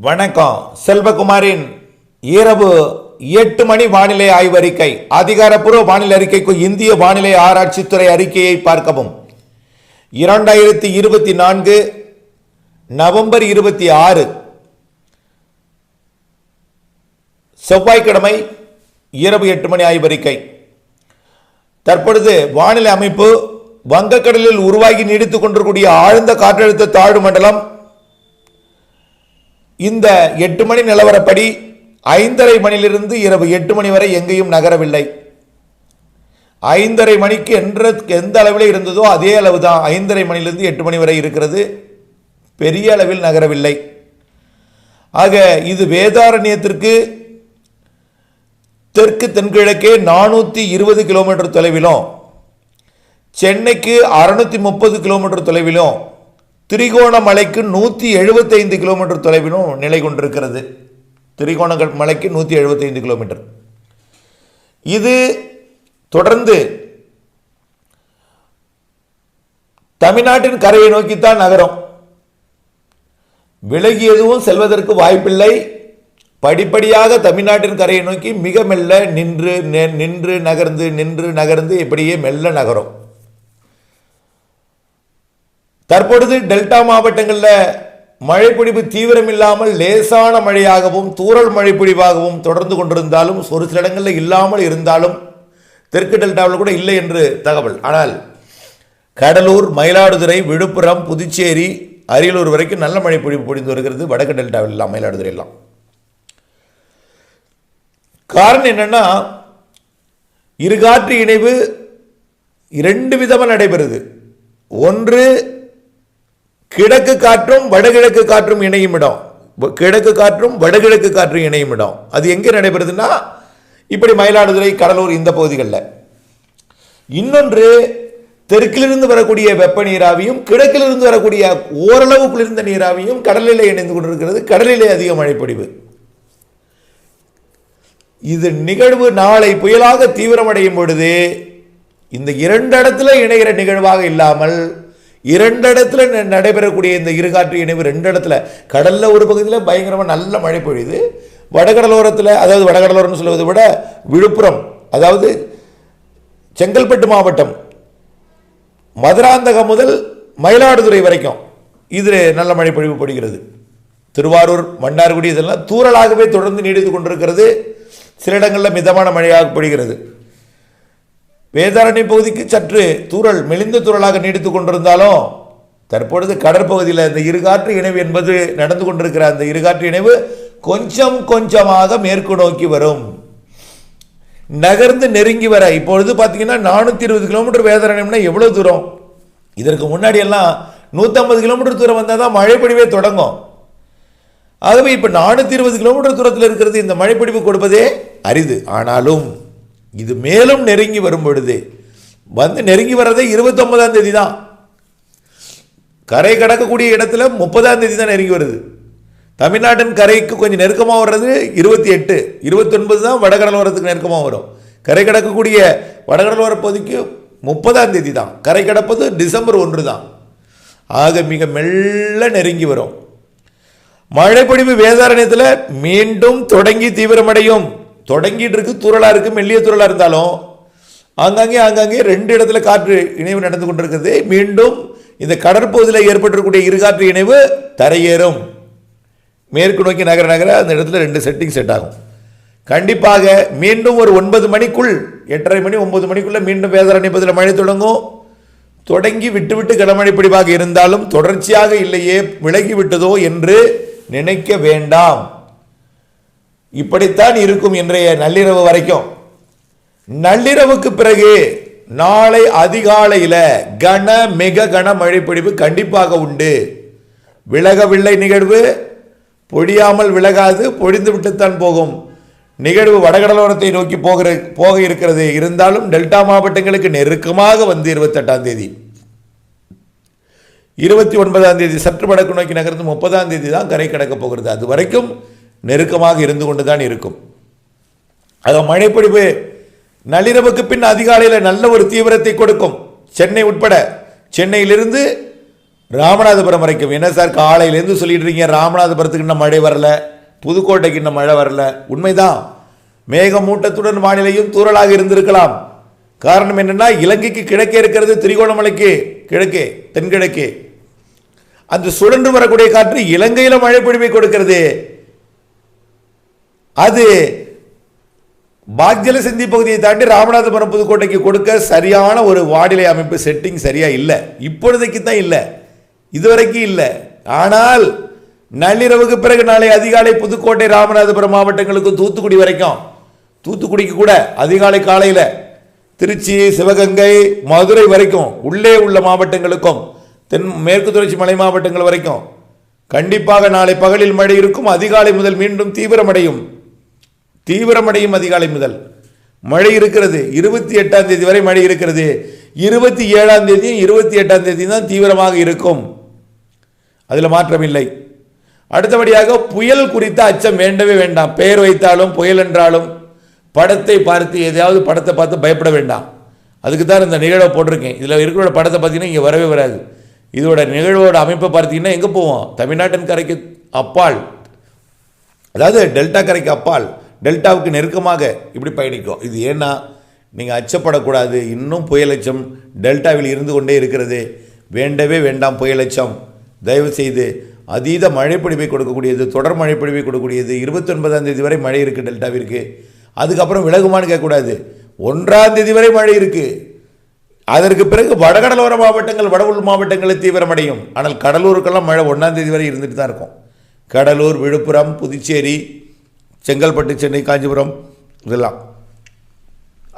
வணக்கம். செல்வகுமாரின் இரவு 8 மணி வானிலை ஆய்வறிக்கை. அதிகாரப்பூர்வ வானிலை அறிக்கைக்கு இந்திய வானிலை ஆராய்ச்சித்துறை அறிக்கையை பார்க்கவும். 2024 நவம்பர் 26 செவ்வாய்க்கிழமை இரவு 8 மணி ஆய்வறிக்கை. தற்பொழுது வானிலை அமைப்பு வங்கக்கடலில் உருவாகி நீடித்துக் கொண்டிருக்கூடிய ஆழ்ந்த காற்றழுத்த தாழ்வு மண்டலம் இந்த 8 மணி நிலவரப்படி 5:30 மணியிலிருந்து இரவு 8 மணி வரை எங்கேயும் நகரவில்லை. 5:30 மணிக்கு எந்த அளவில் இருந்ததோ அதே அளவு தான் 5:30 மணியிலிருந்து 8 மணி வரை இருக்கிறது. பெரிய அளவில் நகரவில்லை. ஆக இது வேதாரண்யத்திற்கு தெற்கு தென்கிழக்கே 420 கிலோமீட்டர் தொலைவிலும், சென்னைக்கு 630 கிலோமீட்டர் தொலைவிலும், திரிகோணமலைக்கு 175 கிலோமீட்டர் தொலைவிலும் நிலை கொண்டிருக்கிறது. திரிகோணமலைக்கு 175 கிலோமீட்டர். இது தொடர்ந்து தமிழ்நாட்டின் கரையை நோக்கித்தான் நகரும். விலகி எதுவும் செல்வதற்கு வாய்ப்பில்லை. படிப்படியாக தமிழ்நாட்டின் கரையை நோக்கி மிக மெல்ல நின்று நகர்ந்து இப்படியே மெல்ல நகரும். தற்பொழுது டெல்டா மாவட்டங்களில் மழைப்பொழிவு தீவிரம் இல்லாமல் லேசான மழையாகவும் தூறல் மழைப்பொழிவாகவும் தொடர்ந்து கொண்டிருந்தாலும், ஒரு சில இடங்களில் இல்லாமல் இருந்தாலும், தெற்கு டெல்டாவில் கூட இல்லை என்று தகவல். ஆனால் கடலூர், மயிலாடுதுறை, விழுப்புரம், புதுச்சேரி, அரியலூர் வரைக்கும் நல்ல மழைப்பொழிவு பொழிந்து வருகிறது. வடக்கு டெல்டாவில் எல்லாம், மயிலாடுதுறை எல்லாம். காரணம் என்னன்னா, இருகாற்று இணைவு 2 விதமாக நடைபெறுது. ஒன்று கிழக்கு காற்றும் வடகிழக்கு காற்றும் இணையும் இடம். கிழக்கு காற்றும் வடகிழக்கு காற்றும் இணையும் இடம். அது எங்கே நடைபெறுதுன்னா, இப்படி மயிலாடுதுறை, கடலூர் இந்த பகுதிகளில். இன்னொன்று தெற்கிலிருந்து வரக்கூடிய வெப்ப நீராவியும் கிழக்கிலிருந்து வரக்கூடிய ஓரளவு குளிர்ந்த நீராவியும் கடலிலே இணைந்து கொண்டிருக்கிறது. கடலிலே அதிக மழைப்பொழிவு. இது நிகழ்வு நாளை புயலாக தீவிரமடையும் பொழுது இந்த 2 இடத்துல இணைகிற நிகழ்வாக இல்லாமல் 2 இடத்துல நடைபெறக்கூடிய இந்த இருகாற்று இணைவு 2 இடத்துல, கடல்ல ஒரு பகுதியில் பயங்கரமாக நல்ல மழை பொழியுது. வடகடலோரத்தில், அதாவது வடகடலோரம்னு சொல்வதை விட விழுப்புரம், அதாவது செங்கல்பட்டு மாவட்டம், மதுராந்தகம் முதல் மயிலாடுதுறை வரைக்கும் இது நல்ல மழை பொழிவு பொழிகிறது. திருவாரூர், மன்னார்குடி இதெல்லாம் தூறலாகவே தொடர்ந்து நீடித்து கொண்டிருக்கிறது. சில இடங்களில் மிதமான மழையாக பொழிகிறது. வேதாரண்ய பகுதிக்கு சற்று தூறல், மெலிந்த தூறலாக நீடித்துக் கொண்டிருந்தாலும், தற்பொழுது கடற்பகுதியில் இந்த இருகாற்று இணைவு என்பது நடந்து கொண்டிருக்கிற அந்த இருகாற்று இணைவு கொஞ்சம் கொஞ்சமாக மேற்கு நோக்கி வரும், நகர்ந்து நெருங்கி வர. இப்பொழுது பார்த்தீங்கன்னா 420 கிலோமீட்டர் வேதாரண்யம்னா எவ்வளோ தூரம்? இதற்கு முன்னாடி எல்லாம் 150 கிலோமீட்டர் தூரம் வந்தால் தான் மழைப்பொழிவே தொடங்கும். ஆகவே இப்போ 420 கிலோமீட்டர் தூரத்தில் இருக்கிறது. இந்த மழைப்பொழிவு கொடுப்பதே அரிது. ஆனாலும் இது மேலும் நெருங்கி வரும் பொழுது, நெருங்கி வர்றதே 29ஆம் தேதி தான். கரை கடக்கக்கூடிய இடத்துல 30ஆம் தேதி தான் நெருங்கி வருது. தமிழ்நாட்டின் கரைக்கு கொஞ்சம் நெருக்கமாக வர்றது 28, 29 தான் வடகடலோரத்துக்கு நெருக்கமாக வரும். கரை கடக்கக்கூடிய வடகடலோர பகுதிக்கு 30ஆம் தேதி தான். கரை கடப்பது டிசம்பர் 1 தான். ஆக மிக மெல்ல நெருங்கி வரும். மழைப்பொழிவு வேதாரண்யத்தில் மீண்டும் தொடங்கி தீவிரமடையும். தொடங்கிட்டு இருக்கு, தூறலா இருக்கு, மெல்லிய தூறலா இருந்தாலும் ஆங்காங்கே 2 இடத்துல காற்று இணைவு நடந்து கொண்டிருக்கிறது. மீண்டும் இந்த கடற்பகுதியில் ஏற்பட்டிருக்கக்கூடிய இருகாற்று இணைவு தரையேறும். மேற்கு நோக்கி நகர அந்த இடத்துல 2 செட்டிங் செட் ஆகும். கண்டிப்பாக மீண்டும் ஒரு 9 மணிக்குள், 8:30 மணி 9 மணிக்குள்ள மீண்டும் வேதாரண்ய பகுதியில் மழை தொடங்கும். தொடங்கி விட்டு கனமழை பிடிவாக இருந்தாலும் தொடர்ச்சியாக இல்லையே, விலகி விட்டதோ என்று நினைக்க வேண்டாம். இப்படித்தான் இருக்கும் இன்றைய நள்ளிரவு வரைக்கும். நள்ளிரவுக்கு பிறகு நாளை அதிகாலையில் மிக கன மழைப்பொழிவு கண்டிப்பாக உண்டு. விலகவில்லை நிகழ்வு, பொழியாமல் விலகாது, பொழிந்து விட்டுத்தான் போகும் நிகழ்வு வடகடலோரத்தை நோக்கி போக இருக்கிறது. இருந்தாலும் டெல்டா மாவட்டங்களுக்கு நெருக்கமாக வந்து 28ஆம் தேதி, 29ஆம் தேதி சற்று வடக்கு நோக்கி நகர்ந்து 30ஆம் தேதி தான் கரை கடக்கப் போகிறது. அது வரைக்கும் நெருக்கமாக இருந்து கொண்டு தான் இருக்கும். ஆக மழைப்பொழிவு நள்ளிரவுக்கு பின் அதிகாலையில் நல்ல ஒரு தீவிரத்தை கொடுக்கும். சென்னை உட்பட, சென்னையிலிருந்து ராமநாதபுரம் வரைக்கும். என்ன சார் காலையிலேருந்து சொல்லிட்டு இருக்கீங்க ராமநாதபுரத்துக்கு இன்னும் மழை வரல, புதுக்கோட்டைக்கு இன்னும் மழை வரல. உண்மைதான், மேகமூட்டத்துடன் வானிலையும் தூறலாக இருந்திருக்கலாம். காரணம் என்னன்னா, இலங்கைக்கு கிழக்கே இருக்கிறது திரிகோணமலைக்கு கிழக்கே தென்கிழக்கே. அந்த சுழன்று வரக்கூடிய காற்று இலங்கையில மழை பொழிவை கொடுக்கிறது. அது பாக்ஜலசந்தி பகுதியை தாண்டி ராமநாதபுரம் புதுக்கோட்டைக்கு கொடுக்க சரியான ஒரு வானிலை அமைப்பு செட்டிங் சரியா இல்லை. இப்பொழுதைக்கு தான் இல்லை, இதுவரைக்கும் இல்லை. ஆனால் நள்ளிரவுக்கு பிறகு நாளை அதிகாலை புதுக்கோட்டை ராமநாதபுரம் மாவட்டங்களுக்கும் தூத்துக்குடி வரைக்கும், தூத்துக்குடிக்கு கூட அதிகாலை காலையில் திருச்சி சிவகங்கை மதுரை வரைக்கும் உள்ளே உள்ள மாவட்டங்களுக்கும் மேற்கு தொடர்ச்சி மலை மாவட்டங்கள் வரைக்கும் கண்டிப்பாக நாளை பகலில் மழை இருக்கும். அதிகாலை முதல் மீண்டும் தீவிரமடையும். அதிகாலை முதல் மழை இருக்கிறது. 28ஆம் தேதி வரை மழை இருக்கிறது. 27ஆம் தேதியும் 28ஆம் தேதியும் தான் தீவிரமாக இருக்கும், அதில் மாற்றமில்லை. அடுத்தபடியாக புயல் குறித்த அச்சம் வேண்டவே வேண்டாம். பெயர் வைத்தாலும் புயல் என்றாலும் படத்தை பார்த்து எதையாவது படத்தை பார்த்து பயப்பட வேண்டாம். அதுக்கு தான் இந்த நிகழ்வை போட்டிருக்கேன். இதில் இருக்கிற படத்தை பார்த்தீங்கன்னா இங்கே வரவே வராது. இதோட நிகழ்வோட அமைப்பை பார்த்தீங்கன்னா எங்கே போவோம், தமிழ்நாட்டின் கரைக்கு அப்பால், அதாவது டெல்டா கரைக்கு அப்பால், டெல்டாவுக்கு நெருக்கமாக இப்படி பயணிக்கும். இது ஏன்னா நீங்கள் அச்சப்படக்கூடாது. இன்னும் புயல் அச்சம் டெல்டாவில் இருந்து கொண்டே இருக்கிறது. வேண்டவே வேண்டாம் புயல் அச்சம். தயவு செய்து அதீத மழைப்பொழிவை கொடுக்கக்கூடியது, தொடர் மழைப்பொழிவை கொடுக்கக்கூடியது. 29ஆம் தேதி வரை மழை இருக்குது டெல்டாவிற்கு. அதுக்கப்புறம் விலகுமான்னு கேட்கக்கூடாது. 1ஆம் தேதி வரை மழை இருக்குது. அதற்கு பிறகு வடகடலோர மாவட்டங்கள் வட உள் மாவட்டங்களில் தீவிரமடையும். ஆனால் கடலூருக்கெல்லாம் மழை 1ஆம் தேதி வரை இருந்துட்டு தான் இருக்கும். கடலூர், விழுப்புரம், புதுச்சேரி, செங்கல்பட்டு, சென்னை, காஞ்சிபுரம் இதெல்லாம்.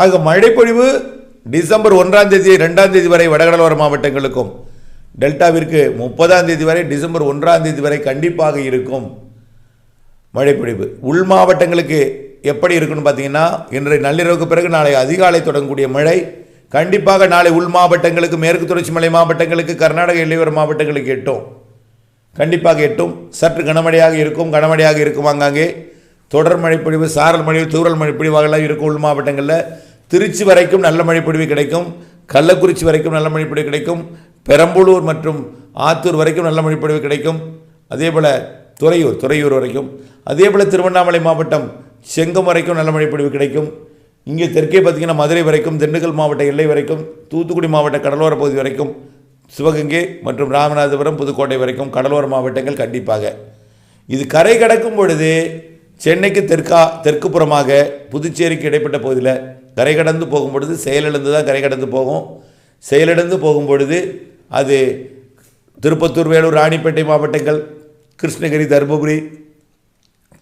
ஆக மழைப்பொழிவு டிசம்பர் 1ஆம் தேதி 2ஆம் தேதி வரை வடகடலோர மாவட்டங்களுக்கும், டெல்டாவிற்கு 30ஆம் தேதி வரை டிசம்பர் 1ஆம் தேதி வரை கண்டிப்பாக இருக்கும் மழைப்பொழிவு. உள் மாவட்டங்களுக்கு எப்படி இருக்குன்னு பார்த்தீங்கன்னா, இன்றைய நள்ளிரவுக்கு பிறகு நாளை அதிகாலை தொடங்கக்கூடிய மழை கண்டிப்பாக நாளை உள் மாவட்டங்களுக்கு, மேற்கு தொடர்ச்சி மலை மாவட்டங்களுக்கு, கர்நாடக எல்லையோர மாவட்டங்களுக்கு எட்டும். கண்டிப்பாக எட்டும். சற்று கனமழையாக இருக்கும். ஆங்காங்கே தொடர் மழைப்பொழிவு, சாரல் மழை, தூறல் மழைப்பொழிவாகலாம் இருக்கும் உள் மாவட்டங்களில். திருச்சி வரைக்கும் நல்ல மழைப்பொழிவு கிடைக்கும். கள்ளக்குறிச்சி வரைக்கும் நல்ல மழைப்பொழிவு கிடைக்கும். பெரம்பலூர் மற்றும் ஆத்தூர் வரைக்கும் நல்ல மழைப்பொழிவு கிடைக்கும். அதே போல் துறையூர் வரைக்கும், அதே போல் திருவண்ணாமலை மாவட்டம் செங்கம் வரைக்கும் நல்ல மழைப்பொழிவு கிடைக்கும். இங்கே தெற்கே பார்த்திங்கன்னா மதுரை வரைக்கும், திண்டுக்கல் மாவட்ட எல்லை வரைக்கும், தூத்துக்குடி மாவட்ட கடலோர பகுதி வரைக்கும், சிவகங்கை மற்றும் ராமநாதபுரம், புதுக்கோட்டை வரைக்கும் கடலோர மாவட்டங்கள் கண்டிப்பாக. இது கரை கடக்கும் பொழுது சென்னைக்கு தெற்கு புறமாக புதுச்சேரிக்கு இடைப்பட்ட பகுதியில் கரை கடந்து போகும் பொழுது செயலிழந்து தான் கரை கடந்து போகும். செயலிழந்து போகும் பொழுது அது திருப்பத்தூர், வேலூர், ராணிப்பேட்டை மாவட்டங்கள், கிருஷ்ணகிரி, தருமபுரி,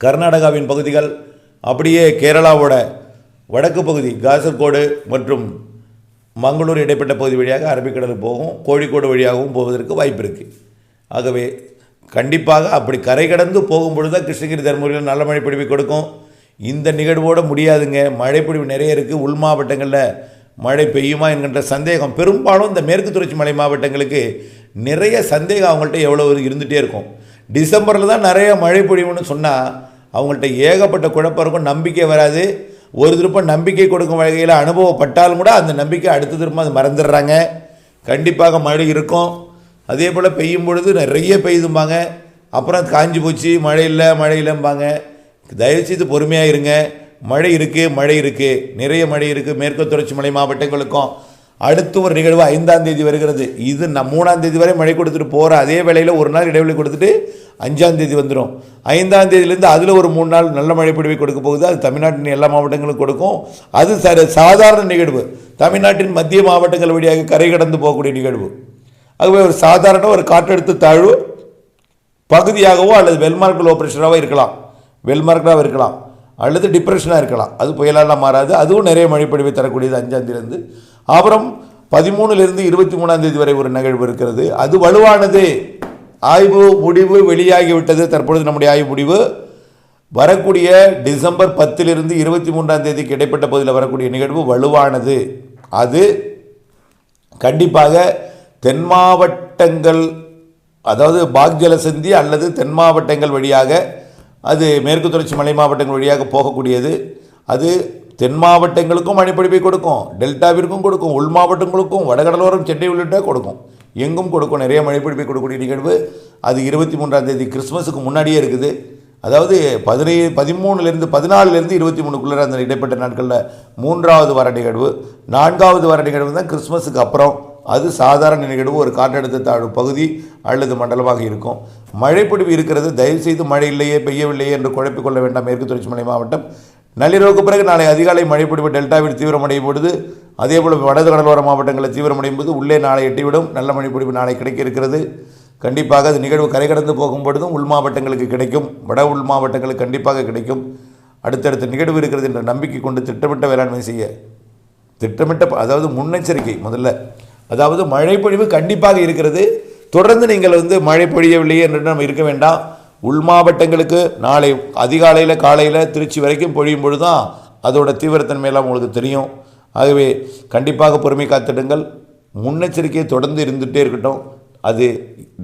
கர்நாடகாவின் பகுதிகள், அப்படியே கேரளாவோட வடக்கு பகுதி காசர்கோடு மற்றும் மங்களூர் இடைப்பட்ட பகுதி வழியாக அரபிக்கடலுக்கு போகும். கோழிக்கோடு வழியாகவும் போவதற்கு வாய்ப்பு இருக்குது. ஆகவே கண்டிப்பாக அப்படி கரை கடந்து போகும்பொழுது தான் கிருஷ்ணகிரி, தருமபுரியில் நல்ல மழை பொழிவை கொடுக்கும். இந்த நிகழ்வோடு முடியாதுங்க. மழைப்பொழிவு நிறைய இருக்குது. உள் மாவட்டங்களில் மழை பெய்யுமா என்கின்ற சந்தேகம் பெரும்பாலும் இந்த மேற்கு தொடர்ச்சி மலை மாவட்டங்களுக்கு நிறைய சந்தேகம் அவங்கள்ட்ட எவ்வளோ இருந்துகிட்டே இருக்கும். டிசம்பரில் தான் நிறைய மழை பொழிவுன்னு சொன்னால் அவங்கள்ட்ட ஏகப்பட்ட குழப்பம் இருக்கும், நம்பிக்கை வராது. ஒரு திருப்பம் நம்பிக்கை கொடுக்கும் வகையில் அனுபவப்பட்டாலும் கூட அந்த நம்பிக்கை அடுத்த திரும்ப அது மறந்துடுறாங்க. கண்டிப்பாக மழை இருக்கும். அதே போல் பெய்யும் பொழுது நிறைய பெய்யுதும்பாங்க, அப்புறம் காஞ்சி போச்சு, மழை இல்லைம்பாங்க. தயவுசெய்து பொறுமையாக இருங்க. மழை இருக்குது, நிறைய மழை இருக்குது. மேற்கு தொடர்ச்சி மலை மாவட்டங்களுக்கும் அடுத்து ஒரு நிகழ்வு 5ஆம் தேதி வருகிறது. இது 3ஆம் தேதி வரை மழை கொடுத்துட்டு போகிற அதே வேளையில் ஒரு நாள் இடைவெளி கொடுத்துட்டு 5ஆம் தேதி வந்துடும். 5ஆம் தேதியிலேருந்து அதில் ஒரு 3 நாள் நல்ல மழை பொழிவை கொடுக்க போகுது. அது தமிழ்நாட்டின் எல்லா மாவட்டங்களுக்கும் கொடுக்கும். அது சாதாரண நிகழ்வு. தமிழ்நாட்டின் மத்திய மாவட்டங்கள் வழியாக கரை கடந்து போகக்கூடிய நிகழ்வு. ஆகவே ஒரு சாதாரண ஒரு காற்றழுத்த தாழ்வு பகுதியாகவோ அல்லது வெல்மார்க் லோ ப்ரெஷராகவோ இருக்கலாம், வெல்மார்க்காக இருக்கலாம், அல்லது டிப்ரெஷனாக இருக்கலாம். அது புயலாலாம் மாறாது. அதுவும் நிறைய மழைப்பொழிவை தரக்கூடியது 5ஆம் தேதியிலிருந்து. அப்புறம் 13லிருந்து 23ஆம் தேதி வரை ஒரு நிகழ்வு இருக்கிறது. அது வலுவானது. ஆய்வு முடிவு வெளியாகிவிட்டது. தற்பொழுது நம்முடைய ஆய்வு முடிவு வரக்கூடிய டிசம்பர் 10லிருந்து 23ஆம் தேதிக்கு இடைப்பட்ட பகுதியில் வரக்கூடிய நிகழ்வு வலுவானது. அது கண்டிப்பாக தென் மாவட்டங்கள், அதாவது பாக்ஜலசந்தி அல்லது தென் மாவட்டங்கள் வழியாக, அது மேற்கு தொடர்ச்சி மலை மாவட்டங்கள் வழியாக போகக்கூடியது. அது தென் மாவட்டங்களுக்கும் மழைப்பொழிவை கொடுக்கும், டெல்டாவிற்கும் கொடுக்கும், உள் மாவட்டங்களுக்கும், வடகடலோரம் சென்னை உள்ளிட்ட கொடுக்கும், எங்கும் கொடுக்கும். நிறைய மழைப்பொழிவை கொடுக்கக்கூடிய நிகழ்வு. அது 23ஆம் தேதி கிறிஸ்மஸுக்கு முன்னாடியே இருக்குது. அதாவது 13லேருந்து 14லேருந்து 23க்குள்ளே அந்த இடைப்பட்ட நாட்களில் 3வது வார நிகழ்வு. 4வது வார நிகழ்வு தான் கிறிஸ்மஸுக்கு அப்புறம். அது சாதாரண நிகழ்வு, ஒரு காற்றழுத்த தாழ்வு பகுதி அல்லது மண்டலமாக இருக்கும். மழைப்பொழிவு இருக்கிறது. தயவுசெய்து மழை இல்லையே, பெய்யவில்லையே என்று குழப்பிக்கொள்ள வேண்டாம். மேற்கு தொடர்ச்சி மலை மாவட்டம் நள்ளிரவுக்கு பிறகு நாளை அதிகாலை மழைப்பொழிவு டெல்டாவில் தீவிரமடையும் பொழுது, அதேபோல் வடது கடலோர மாவட்டங்களில் தீவிரமடையும் போது உள்ளே நாளை எட்டிவிடும். நல்ல மழைப்பொழிவு நாளை கிடைக்க இருக்கிறது. கண்டிப்பாக அது நிகழ்வு கரை கடந்து போகும் பொழுதும் உள் மாவட்டங்களுக்கு கிடைக்கும், வட உள் மாவட்டங்களுக்கு கண்டிப்பாக கிடைக்கும். அடுத்தடுத்த நிகழ்வு இருக்கிறது என்ற நம்பிக்கை கொண்டு திட்டமிட்ட வேளாண்மை செய்ய அதாவது முன்னெச்சரிக்கை முதல்ல. அதாவது மழைப்பொழிவு கண்டிப்பாக இருக்கிறது. தொடர்ந்து நீங்கள் மழை பொழியவில்லையே என்று நம்ம இருக்க வேண்டாம். உள் மாவட்டங்களுக்கு நாளை அதிகாலையில் காலையில் திருச்சி வரைக்கும் பொழியும் பொழுது தான் அதோட தீவிரத்தன்மையெல்லாம் உங்களுக்கு தெரியும். ஆகவே கண்டிப்பாக பொறுமை காத்திடுங்கள். முன்னெச்சரிக்கை தொடர்ந்து இருந்துகிட்டே இருக்கட்டும். அது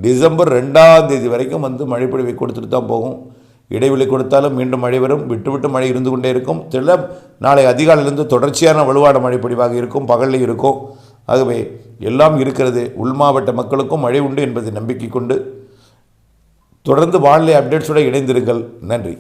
டிசம்பர் 2ஆம் தேதி வரைக்கும் மழைப்பொழிவை கொடுத்துட்டு தான் போகும். இடைவெளி கொடுத்தாலும் மீண்டும் மழை வரும், விட்டு மழை இருந்து கொண்டே இருக்கும். நாளை அதிகாலையிலிருந்து தொடர்ச்சியான வலுவான மழைப்பொழிவாக இருக்கும், பகலில் இருக்கும். ஆகவே எல்லாம் இருக்கிறது. உள் மாவட்ட மக்களுக்கும் மழை உண்டு என்பதை நம்பிக்கை கொண்டு தொடர்ந்து வானிலை அப்டேட்ஸோடு இணைந்திருங்கள். நன்றி.